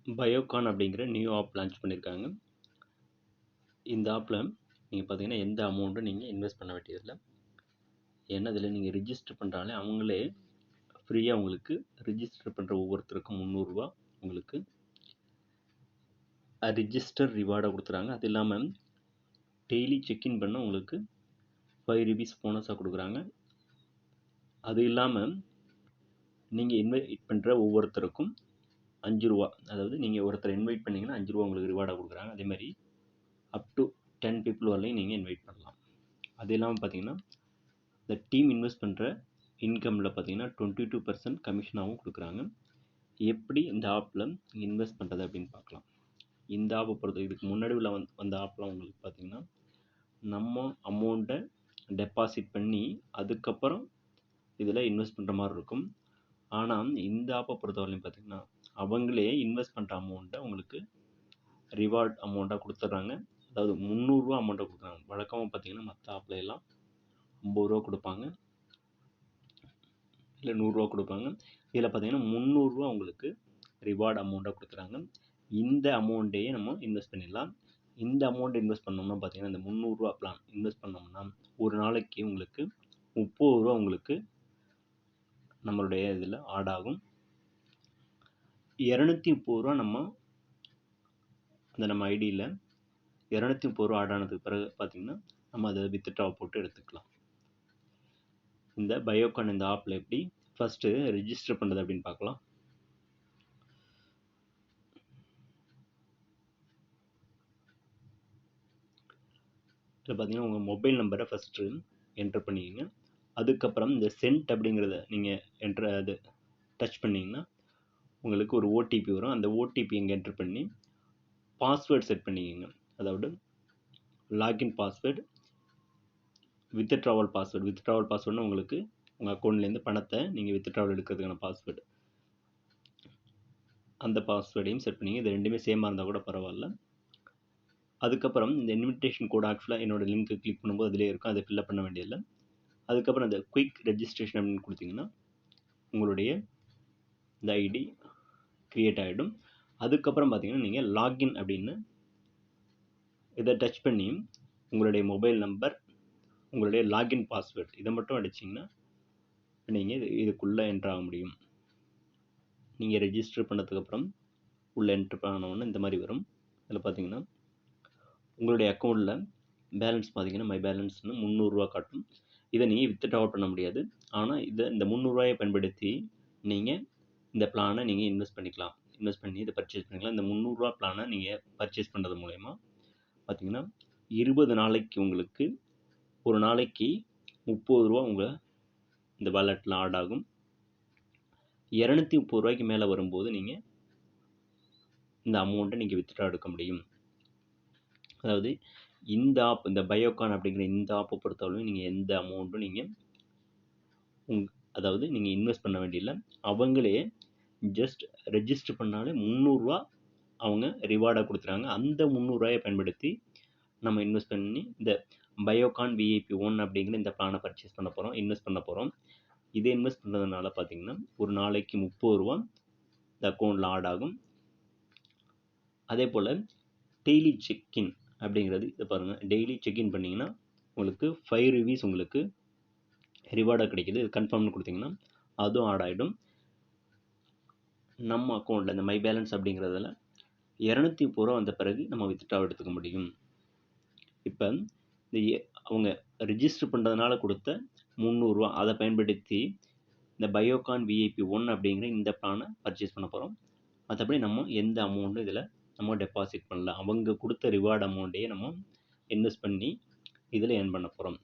பயோகான் அப்படிங்கிற new app launch பண்ணியிருக்காங்க. இந்த ஆப்பில் நீங்கள் பார்த்தீங்கன்னா எந்த அமௌண்ட்டும் நீங்கள் இன்வெஸ்ட் பண்ண வேண்டியதில்லை. ஏன்னா இதில் நீங்கள் ரிஜிஸ்டர் பண்ணுறாலே அவங்களே ஃப்ரீயாக உங்களுக்கு ரிஜிஸ்டர் பண்ணுற ஒவ்வொருத்தருக்கும் 300 ரூபா உங்களுக்கு ரிஜிஸ்டர் ரிவார்டை கொடுத்துறாங்க. அது இல்லாமல் டெய்லி செக்இன் பண்ண உங்களுக்கு 5 ருபீஸ் போனஸாக கொடுக்குறாங்க. அது இல்லாமல் நீங்கள் இன்வைட் பண்ணுற ஒவ்வொருத்தருக்கும் 5 ரூபா, அதாவது நீங்கள் ஒருத்தரை இன்வைட் பண்ணிங்கன்னா 5 ரூபா உங்களுக்கு ரிவார்டாக கொடுக்குறாங்க. அதே மாதிரி அப் டு 10 பீப்புள் வரலையும் நீங்கள் இன்வைட் பண்ணலாம். அது இல்லாமல் பார்த்தீங்கன்னா இந்த டீம் இன்வெஸ்ட் பண்ணுற இன்கமில் பார்த்தீங்கன்னா 22% கமிஷனாகவும் கொடுக்குறாங்க. எப்படி இந்த ஆப்பில் இன்வெஸ்ட் பண்ணுறது அப்படின்னு பார்க்கலாம். இந்த ஆப்பை பொறுத்த இதுக்கு முன்னாடி உள்ள வந்த ஆப்லாம் உங்களுக்கு பார்த்தீங்கன்னா நம்ம அமௌண்ட்டை டெபாசிட் பண்ணி அதுக்கப்புறம் இதில் இன்வெஸ்ட் பண்ணுற மாதிரி இருக்கும். ஆனால் இந்த ஆப்பை பொறுத்தவரையும் பார்த்தீங்கன்னா அவங்களே இன்வெஸ்ட் பண்ணுற அமௌண்ட்டை உங்களுக்கு ரிவார்ட் அமௌண்ட்டாக கொடுத்துட்றாங்க. அதாவது 300 ரூபா அமௌண்ட்டை கொடுக்குறாங்க. வழக்கமாக பார்த்தீங்கன்னா மற்ற ஆப்பில் எல்லாம் 50 ரூபா கொடுப்பாங்க, இல்லை 100 ரூபா கொடுப்பாங்க. இதில் பார்த்தீங்கன்னா 300 ரூபா உங்களுக்கு ரிவார்டு அமௌண்ட்டாக கொடுக்குறாங்க. இந்த அமௌண்ட்டையே நம்ம இன்வெஸ்ட் பண்ணிடலாம். இந்த அமௌண்ட் இன்வெஸ்ட் பண்ணோம்னா பார்த்தீங்கன்னா இந்த 300 ரூபா பிளான் இன்வெஸ்ட் பண்ணோம்னா ஒரு நாளைக்கு உங்களுக்கு 30 ரூபா உங்களுக்கு நம்மளுடைய இதில் ஆட் ஆகும். 230 ரூபா நம்ம ஐடியில் 230 ரூபா ஆட் ஆனதுக்கு பிறகு பார்த்தீங்கன்னா நம்ம அதை வித்ட்ரா போட்டு எடுத்துக்கலாம். இந்த பயோகான் இந்த ஆப்பில் எப்படி ஃபஸ்ட்டு ரிஜிஸ்டர் பண்ணுறது அப்படின்னு பார்க்கலாம். இதில் பார்த்தீங்கன்னா உங்கள் மொபைல் நம்பரை ஃபஸ்ட்டு என்ட்ரு பண்ணிக்கங்க. அதுக்கப்புறம் இந்த சென்ட் அப்படிங்கிறத நீங்கள் அது டச் பண்ணிங்கன்னா உங்களுக்கு ஒரு ஓடிபி வரும். அந்த ஓடிபி இங்கே என்ட்ரு பண்ணி பாஸ்வேர்டு செட் பண்ணிக்கங்க. அதாவது லாகின் பாஸ்வேர்டு, வித்ட்ராவல் பாஸ்வேர்டுனா உங்களுக்கு உங்கள் அக்கௌண்ட்லேருந்து பணத்தை நீங்கள் வித்ட்ராவல் எடுக்கிறதுக்கான பாஸ்வேர்டு, அந்த பாஸ்வேர்டையும் செட் பண்ணிங்க. இது ரெண்டுமே சேமாக இருந்தால் கூட பரவாயில்ல. அதுக்கப்புறம் இந்த இன்விடேஷன் கோட் ஆக்சுவலாக என்னோட லிங்க்கு கிளிக் பண்ணும்போது அதிலே இருக்கும், அதை ஃபில்அப் பண்ண வேண்டியதில்லை. அதுக்கப்புறம் அந்த குயிக் ரெஜிஸ்ட்ரேஷன் அப்படின்னு கொடுத்தீங்கன்னா உங்களுடைய இந்த ஐடி க்ரியேட் ஆகிடும். அதுக்கப்புறம் பார்த்தீங்கன்னா நீங்கள் லாகின் அப்படின்னு இதை டச் பண்ணி உங்களுடைய மொபைல் நம்பர், உங்களுடைய லாகின் பாஸ்வேர்டு இதை மட்டும் அடிச்சிங்கன்னா நீங்கள் இதுக்குள்ளே என்ட்ரு ஆக முடியும். நீங்கள் ரெஜிஸ்டர் பண்ணதுக்கப்புறம் உள்ளே என்ட்ரு பண்ணோன்னு இந்த மாதிரி வரும். இதில் பார்த்தீங்கன்னா உங்களுடைய அக்கௌண்ட்டில் பேலன்ஸ் பார்த்தீங்கன்னா மை பேலன்ஸ்னு 300 ரூபா காட்டும். இதை நீங்கள் வித்ட்ரா பண்ண முடியாது. ஆனால் இந்த 300 ரூபாயை பயன்படுத்தி நீங்கள் இந்த பிளானை நீங்கள் இன்வெஸ்ட் பண்ணிக்கலாம். இன்வெஸ்ட் பண்ணி இதை பர்ச்சேஸ் பண்ணிக்கலாம். இந்த 300 ரூபா பிளானை நீங்கள் பர்ச்சேஸ் பண்ணுறது மூலயமா பார்த்தீங்கன்னா 20 நாளைக்கு உங்களுக்கு ஒரு நாளைக்கு 30 ரூபா உங்கள் இந்த வாலெட்டில் ஆட் ஆகும். 230 ரூபாய்க்கு மேலே வரும்போது நீங்கள் இந்த அமௌண்ட்டை நீங்கள் வித்ட்ரா எடுக்க முடியும். அதாவது இந்த ஆப், இந்த பயோகான் அப்படிங்கிற இந்த ஆப்பை பொறுத்தவரையும் நீங்கள் எந்த அமௌண்ட்டும் நீங்கள் அதாவது நீங்கள் இன்வெஸ்ட் பண்ண வேண்டியதில்லை. அவங்களே ஜஸ்ட் ரெஜிஸ்டர் பண்ணாலே 300 ரூபா அவங்க ரிவார்டாக கொடுத்துறாங்க. அந்த 300 ரூபாயை பயன்படுத்தி நம்ம இன்வெஸ்ட் பண்ணி இந்த பயோகான் VIP 1 அப்படிங்கிற இந்த பிளானை பர்ச்சேஸ் பண்ண போகிறோம், இன்வெஸ்ட் பண்ண போகிறோம். இதை இன்வெஸ்ட் பண்ணுறதுனால பார்த்தீங்கன்னா ஒரு நாளைக்கு 30 ரூபா இந்த அக்கௌண்ட்டில் ஆட் ஆகும். அதே போல் டெய்லி செக்இன் அப்படிங்கிறது இதை பாருங்கள், டெய்லி செக்இன் பண்ணிங்கன்னா உங்களுக்கு 5 ருபீஸ் உங்களுக்கு ரிவார்டாக கிடைக்கிது. இது கன்ஃபார்ம்னு கொடுத்தீங்கன்னா அதுவும் ஆட் ஆகிடும். நம்ம அக்கௌண்ட்டில் இந்த மை பேலன்ஸ் அப்படிங்கிறதுல 230 ரூபா வந்த பிறகு நம்ம வித்ட்ரா எடுத்துக்க முடியும். இப்போ இந்த அவங்க ரிஜிஸ்டர் பண்ணுறதுனால கொடுத்த 300 ரூபா அதை பயன்படுத்தி இந்த பயோகான் VIP 1 அப்படிங்கிற இந்த பிளானை பர்ச்சேஸ் பண்ண போகிறோம். மற்றபடி நம்ம எந்த அமௌண்ட்டும் இதில் நம்ம டெபாசிட் பண்ணல. அவங்க கொடுத்த ரிவார்டு அமௌண்ட்டையே நம்ம இன்வெஸ்ட் பண்ணி இதில் ஏர்ன் பண்ண போகிறோம்.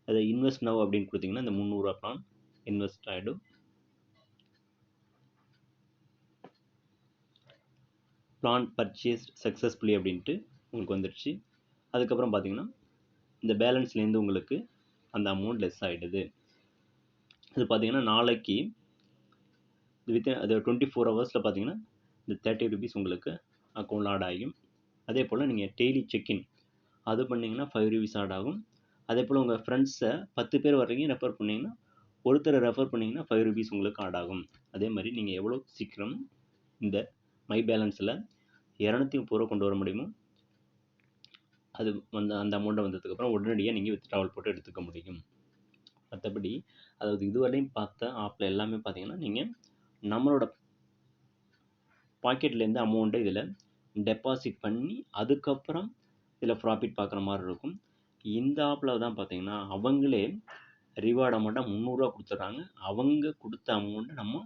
அதை இன்வெஸ்ட் நவ் அப்படின்னு கொடுத்தீங்கன்னா இந்த 300 ரூபா பிளான் இன்வெஸ்ட் ஆகிடும். பிளான் பர்ச்சேஸ் சக்ஸஸ்ஃபுல்லி அப்படின்ட்டு உங்களுக்கு வந்துடுச்சு. அதுக்கப்புறம் பார்த்தீங்கன்னா இந்த பேலன்ஸ்லேருந்து உங்களுக்கு அந்த அமௌண்ட் லெஸ் ஆகிடுது. இது பார்த்தீங்கன்னா நாளைக்கு அது 24 ஹவர்ஸில் பார்த்தீங்கன்னா இந்த 30 ருபீஸ் உங்களுக்கு அக்கௌண்ட்டில் ஆட் ஆகும். அதே போல் நீங்கள் டெய்லி செக்இன் அது பண்ணிங்கன்னா 5 ருபீஸ் ஆட் ஆகும். அதே போல் உங்கள் ஃப்ரெண்ட்ஸை 10 பேர் வர்றீங்க ரெஃபர் பண்ணிங்கன்னா ஒருத்தரை ரெஃபர் பண்ணிங்கன்னா 5 ருபீஸ் உங்களுக்கு ஆட் ஆகும். அதே மாதிரி நீங்கள் எவ்வளோ சீக்கிரம் இந்த மை பேலன்ஸில் 230 ரூபா கொண்டு வர முடியுமோ அது வந்து அந்த அமௌண்ட்டை வந்ததுக்கப்புறம் உடனடியாக நீங்கள் வித்ட்ராவல் போட்டு எடுத்துக்க முடியும். மற்றபடி அதாவது இதுவரையும் பார்த்த ஆப்பில் எல்லாமே பார்த்தீங்கன்னா நீங்கள் நம்மளோட பாக்கெட்லேருந்து அமௌண்ட்டை இதில் டெபாசிட் பண்ணி அதுக்கப்புறம் இதில் ப்ராஃபிட் பார்க்குற மாதிரி இருக்கும். இந்த ஆப்பில் தான் பார்த்தீங்கன்னா அவங்களே ரிவார்டு அமௌண்ட்டாக 300 ரூபா கொடுத்துட்றாங்க. அவங்க கொடுத்த அமௌண்ட்டை நம்ம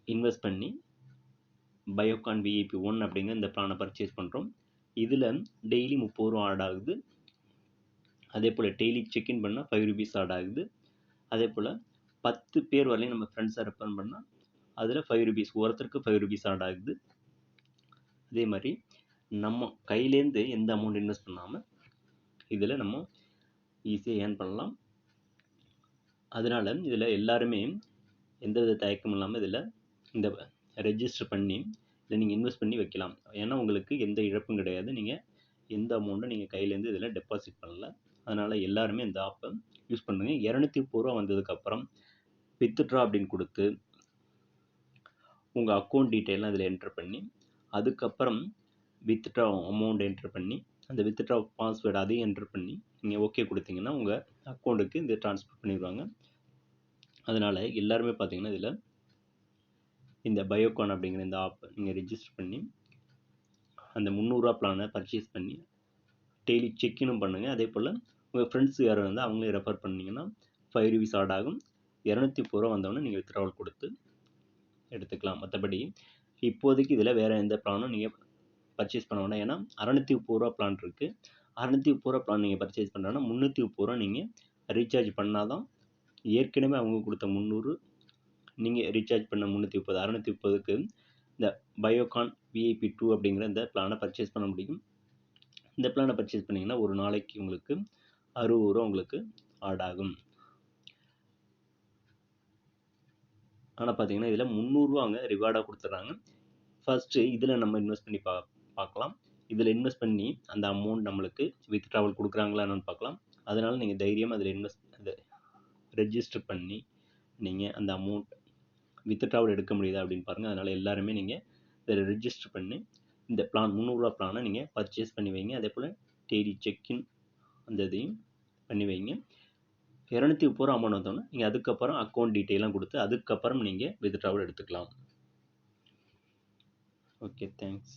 இன்வெஸ்ட் பண்ணி பயோகான் VIP 1 அப்படிங்கிற இந்த பிளானை பர்ச்சேஸ் பண்ணுறோம். இதில் டெய்லி 30 ரூபா ஆட் ஆகுது. அதே போல் டெய்லி செக்இன் பண்ணால் 5 ருபீஸ் ஆட் ஆகுது. அதே போல் 10 பேர் வரலையும் நம்ம ஃப்ரெண்ட்ஸை ரெஃபர் பண்ணால் அதில் 5 ருபீஸ், ஒருத்தருக்கு 5 ருபீஸ் ஆட் ஆகுது. அதே மாதிரி நம்ம கையிலேருந்து எந்த அமௌண்ட் இன்வெஸ்ட் பண்ணாமல் இதில் நம்ம ஈஸியாக ஏர்ன் பண்ணலாம். அதனால் இதில் எல்லாருமே எந்தவித தயக்கமும் இல்லாமல் இதில் இந்த ரெஜிஸ்டர் பண்ணி இதில் நீங்கள் இன்வெஸ்ட் பண்ணி வைக்கலாம். ஏன்னா உங்களுக்கு எந்த இழப்பும் கிடையாது. நீங்கள் எந்த அமௌண்ட்டை நீங்கள் கையிலேருந்து இதில் டெபாசிட் பண்ணல. அதனால் எல்லாருமே இந்த ஆப்பை யூஸ் பண்ணுங்கள். 230 ரூபா வந்ததுக்கப்புறம் வித்ட்ரா அப்படின்னு கொடுத்து உங்கள் அக்கௌண்ட் டீட்டெயிலாம் இதில் என்ட்ரு பண்ணி அதுக்கப்புறம் வித்ட்ரா அமௌண்ட் என்ட்ரு பண்ணி அந்த வித்ட்ரா பாஸ்வேர்டு அதையும் என்ட்ரு பண்ணி நீங்கள் ஓகே கொடுத்தீங்கன்னா உங்கள் அக்கௌண்ட்டுக்கு இந்த ட்ரான்ஸ்ஃபர் பண்ணிடுவாங்க. அதனால் எல்லாருமே பார்த்தீங்கன்னா இதில் இந்த பயோகான் அப்படிங்கிற இந்த ஆப் நீங்கள் ரெஜிஸ்டர் பண்ணி அந்த 300 ரூபா பிளானை பர்ச்சேஸ் பண்ணி டெய்லி செக்இனும் பண்ணுங்கள். அதே போல் உங்கள் ஃப்ரெண்ட்ஸ் யாரும் வந்து அவங்களே ரெஃபர் பண்ணிங்கன்னா 5 ருபீஸ் ஆட் ஆகும். 230 ரூபா வந்தவொடனே நீங்கள் வித்ட்ராவல் கொடுத்து எடுத்துக்கலாம். மற்றபடி இப்போதைக்கு இதில் வேறு எந்த பிளானும் நீங்கள் பர்ச்சேஸ் பண்ண வேண்டாம். ஏன்னா 630 ரூபா பிளான் இருக்குது. 630 ரூபா பிளான் நீங்கள் பர்ச்சேஸ் பண்ணுறோன்னா 330 ரூபா நீங்கள் ரீசார்ஜ் பண்ணால் தான் ஏற்கனவே அவங்க கொடுத்த 300 நீங்கள் ரீசார்ஜ் பண்ண 330 630க்கு இந்த பயோகான் VIP 2 அப்படிங்கிற இந்த பிளானை பர்ச்சேஸ் பண்ண முடியும். இந்த பிளானை பர்ச்சேஸ் பண்ணிங்கன்னா ஒரு நாளைக்கு உங்களுக்கு 60 ரூபா உங்களுக்கு ஆட் ஆகும். ஆனால் பார்த்தீங்கன்னா இதில் 300 ரூபா அவங்க ரிவார்டாக கொடுத்துட்றாங்க. ஃபஸ்ட்டு இதில் நம்ம இன்வெஸ்ட் பண்ணி பார்க்கலாம். இதில் இன்வெஸ்ட் பண்ணி அந்த அமௌண்ட் நம்மளுக்கு வித்ட்ராவல் கொடுக்குறாங்களா என்னன்னு பார்க்கலாம். அதனால் நீங்கள் தைரியமாக அதில் அதை ரெஜிஸ்டர் பண்ணி நீங்கள் அந்த அமௌண்ட் வித்ட்ராவல் எடுக்க முடியுதா அப்படின்னு பாருங்கள். அதனால் எல்லாருமே நீங்கள் இதில் ரெஜிஸ்டர் பண்ணி இந்த பிளான் 300 ரூபா பிளானை நீங்கள் பர்ச்சேஸ் பண்ணி வைங்க. அதே போல் டெய்லி செக்இன் அந்த இதையும் பண்ணி வைங்க. 230 ரூபா அமௌண்ட் வந்தோன்னா நீங்கள் அதுக்கப்புறம் அக்கௌண்ட் டீட்டெயிலாம் கொடுத்து அதுக்கப்புறம் நீங்கள் வித்ட்ராவல் எடுத்துக்கலாம். Okay, thanks.